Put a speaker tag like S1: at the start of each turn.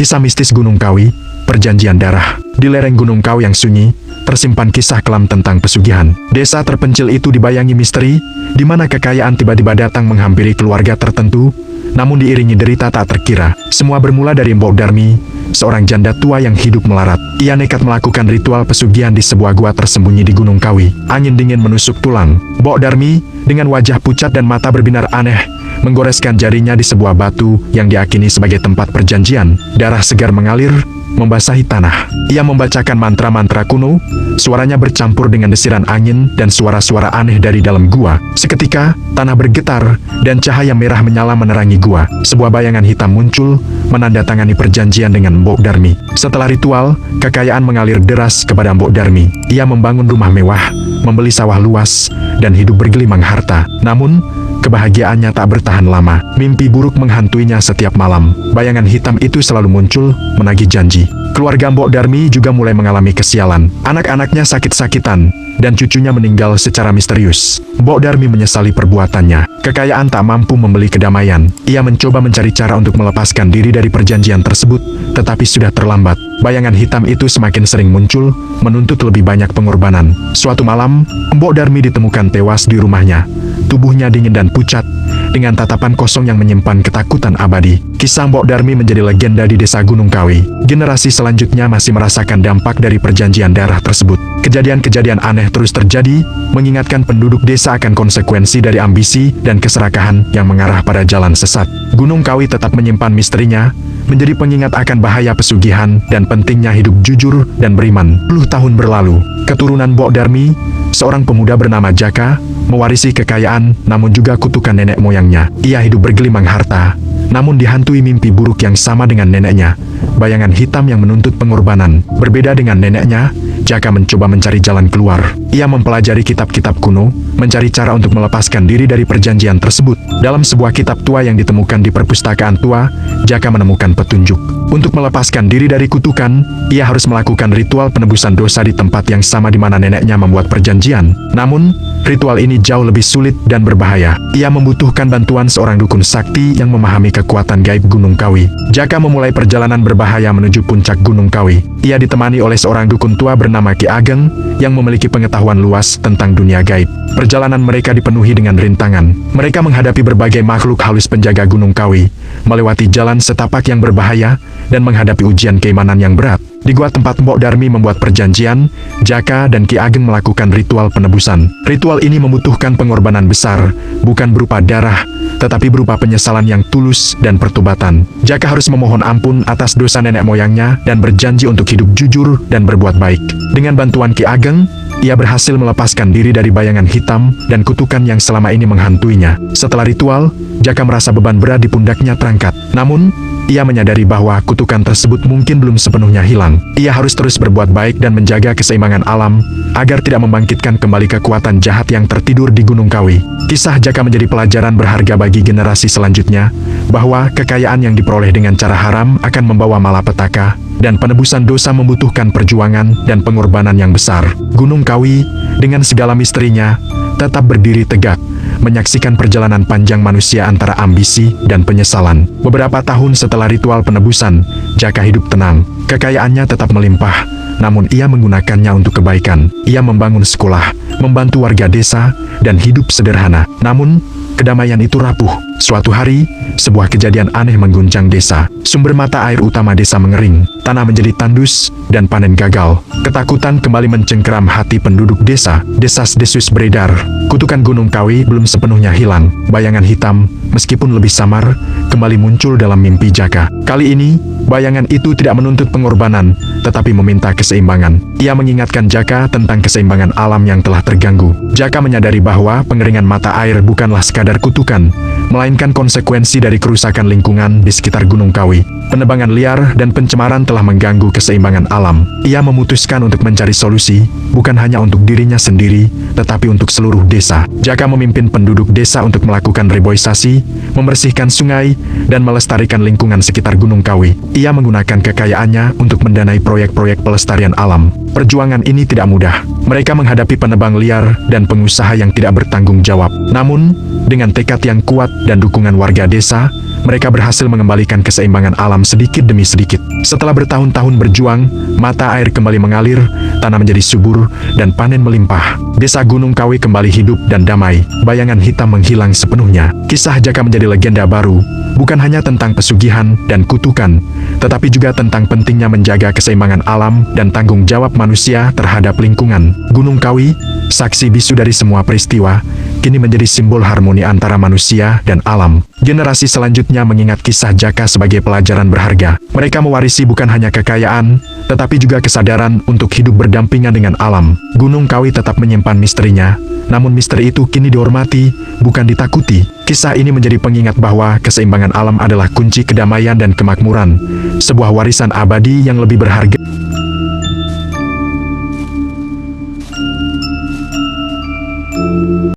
S1: Kisah mistis Gunung Kawi, Perjanjian Darah. Di lereng Gunung Kawi yang sunyi, tersimpan kisah kelam tentang pesugihan. Desa terpencil itu dibayangi misteri, di mana kekayaan tiba-tiba datang menghampiri keluarga tertentu, namun diiringi derita tak terkira. Semua bermula dari Mbok Darmi, seorang janda tua yang hidup melarat. Ia nekat melakukan ritual pesugihan di sebuah gua tersembunyi di Gunung Kawi. Angin dingin menusuk tulang. Mbok Darmi, dengan wajah pucat dan mata berbinar aneh, menggoreskan jarinya di sebuah batu yang diakini sebagai tempat perjanjian. Darah segar mengalir, membasahi tanah. Ia membacakan mantra-mantra kuno, suaranya bercampur dengan desiran angin dan suara-suara aneh dari dalam gua. Seketika, tanah bergetar, dan cahaya merah menyala menerangi gua. Sebuah bayangan hitam muncul, menandatangani perjanjian dengan Mbok Darmi. Setelah ritual, kekayaan mengalir deras kepada Mbok Darmi. Ia membangun rumah mewah, membeli sawah luas, dan hidup bergelimang harta. Namun, kebahagiaannya tak bertahan lama. Mimpi buruk menghantuinya setiap malam. Bayangan hitam itu selalu muncul, menagih janji. Keluarga Mbok Darmi juga mulai mengalami kesialan. Anak-anaknya sakit-sakitan, dan cucunya meninggal secara misterius. Mbok Darmi menyesali perbuatannya. Kekayaan tak mampu membeli kedamaian. Ia mencoba mencari cara untuk melepaskan diri dari perjanjian tersebut, tetapi sudah terlambat. Bayangan hitam itu semakin sering muncul, menuntut lebih banyak pengorbanan. Suatu malam, Mbok Darmi ditemukan tewas di rumahnya. Tubuhnya dingin dan pucat, dengan tatapan kosong yang menyimpan ketakutan abadi. Kisah Mbok Darmi menjadi legenda di desa Gunung Kawi. Generasi selanjutnya masih merasakan dampak dari perjanjian darah tersebut. Kejadian-kejadian aneh terus terjadi, mengingatkan penduduk desa akan konsekuensi dari ambisi dan keserakahan yang mengarah pada jalan sesat. Gunung Kawi tetap menyimpan misterinya, menjadi pengingat akan bahaya pesugihan dan pentingnya hidup jujur dan beriman. 10 tahun berlalu, keturunan Mbok Darmi, seorang pemuda bernama Jaka, mewarisi kekayaan namun juga kutukan nenek moyangnya. Ia hidup bergelimang harta, namun dihantui mimpi buruk yang sama dengan neneknya. Bayangan hitam yang menuntut pengorbanan. Berbeda dengan neneknya, Jaka mencoba mencari jalan keluar. Ia mempelajari kitab-kitab kuno, mencari cara untuk melepaskan diri dari perjanjian tersebut. Dalam sebuah kitab tua yang ditemukan di perpustakaan tua, Jaka menemukan petunjuk. Untuk melepaskan diri dari kutukan, ia harus melakukan ritual penebusan dosa di tempat yang sama di mana neneknya membuat perjanjian. Namun, ritual ini jauh lebih sulit dan berbahaya. Ia membutuhkan bantuan seorang dukun sakti yang memahami kekuatan gaib Gunung Kawi. Jaka memulai perjalanan berbahaya menuju puncak Gunung Kawi. Ia ditemani oleh seorang dukun tua bernama Ki Ageng yang memiliki pengetahuan luas tentang dunia gaib. Perjalanan mereka dipenuhi dengan rintangan. Mereka menghadapi berbagai makhluk halus penjaga Gunung Kawi, melewati jalan setapak yang berbahaya, dan menghadapi ujian keimanan yang berat. Di gua tempat Mbok Darmi membuat perjanjian, Jaka dan Ki Ageng melakukan ritual penebusan. Ritual ini membutuhkan pengorbanan besar, bukan berupa darah, tetapi berupa penyesalan yang tulus dan pertobatan. Jaka harus memohon ampun atas dosa nenek moyangnya dan berjanji untuk hidup jujur dan berbuat baik. Dengan bantuan Ki Ageng, ia berhasil melepaskan diri dari bayangan hitam dan kutukan yang selama ini menghantuinya. Setelah ritual, Jaka merasa beban berat di pundaknya terangkat. Namun, ia menyadari bahwa kutukan tersebut mungkin belum sepenuhnya hilang. Ia harus terus berbuat baik dan menjaga keseimbangan alam, agar tidak membangkitkan kembali kekuatan jahat yang tertidur di Gunung Kawi. Kisah Jaka menjadi pelajaran berharga bagi generasi selanjutnya, bahwa kekayaan yang diperoleh dengan cara haram akan membawa malapetaka, dan penebusan dosa membutuhkan perjuangan dan pengorbanan yang besar. Gunung Kawi, dengan segala misterinya, tetap berdiri tegak, menyaksikan perjalanan panjang manusia antara ambisi dan penyesalan. Beberapa tahun setelah ritual penebusan, Jaka hidup tenang. Kekayaannya tetap melimpah, namun ia menggunakannya untuk kebaikan. Ia membangun sekolah, membantu warga desa, dan hidup sederhana. Namun, kedamaian itu rapuh. Suatu hari, sebuah kejadian aneh mengguncang desa. Sumber mata air utama desa mengering, tanah menjadi tandus, dan panen gagal. Ketakutan kembali mencengkeram hati penduduk desa. Desas-desus beredar. Kutukan Gunung Kawi belum sepenuhnya hilang. Bayangan hitam, meskipun lebih samar, kembali muncul dalam mimpi Jaka. Kali ini, bayangan itu tidak menuntut pengorbanan, tetapi meminta keseimbangan. Ia mengingatkan Jaka tentang keseimbangan alam yang telah terganggu. Jaka menyadari bahwa pengeringan mata air bukanlah sekadar kutukan, melainkan konsekuensi dari kerusakan lingkungan di sekitar Gunung Kawi. Penebangan liar dan pencemaran telah mengganggu keseimbangan alam. Ia memutuskan untuk mencari solusi, bukan hanya untuk dirinya sendiri, tetapi untuk seluruh desa. Jaka memimpin penduduk desa untuk melakukan reboisasi, membersihkan sungai, dan melestarikan lingkungan sekitar Gunung Kawi. Ia menggunakan kekayaannya untuk mendanai proyek-proyek pelestarian alam. Perjuangan ini tidak mudah. Mereka menghadapi penebang liar dan pengusaha yang tidak bertanggung jawab. Namun, dengan tekad yang kuat dan dukungan warga desa, mereka berhasil mengembalikan keseimbangan alam sedikit demi sedikit. Setelah bertahun-tahun berjuang, mata air kembali mengalir, tanah menjadi subur, dan panen melimpah. Desa Gunung Kawi kembali hidup dan damai, bayangan hitam menghilang sepenuhnya. Kisah Jaka menjadi legenda baru, bukan hanya tentang pesugihan dan kutukan, tetapi juga tentang pentingnya menjaga keseimbangan alam dan tanggung jawab manusia terhadap lingkungan. Gunung Kawi, saksi bisu dari semua peristiwa, kini menjadi simbol harmoni antara manusia dan alam. Generasi selanjutnya mengingat kisah Jaka sebagai pelajaran berharga. Mereka mewarisi bukan hanya kekayaan, tetapi juga kesadaran untuk hidup berdampingan dengan alam. Gunung Kawi tetap menyimpan misterinya, namun misteri itu kini dihormati, bukan ditakuti. Kisah ini menjadi pengingat bahwa keseimbangan alam adalah kunci kedamaian dan kemakmuran, sebuah warisan abadi yang lebih berharga.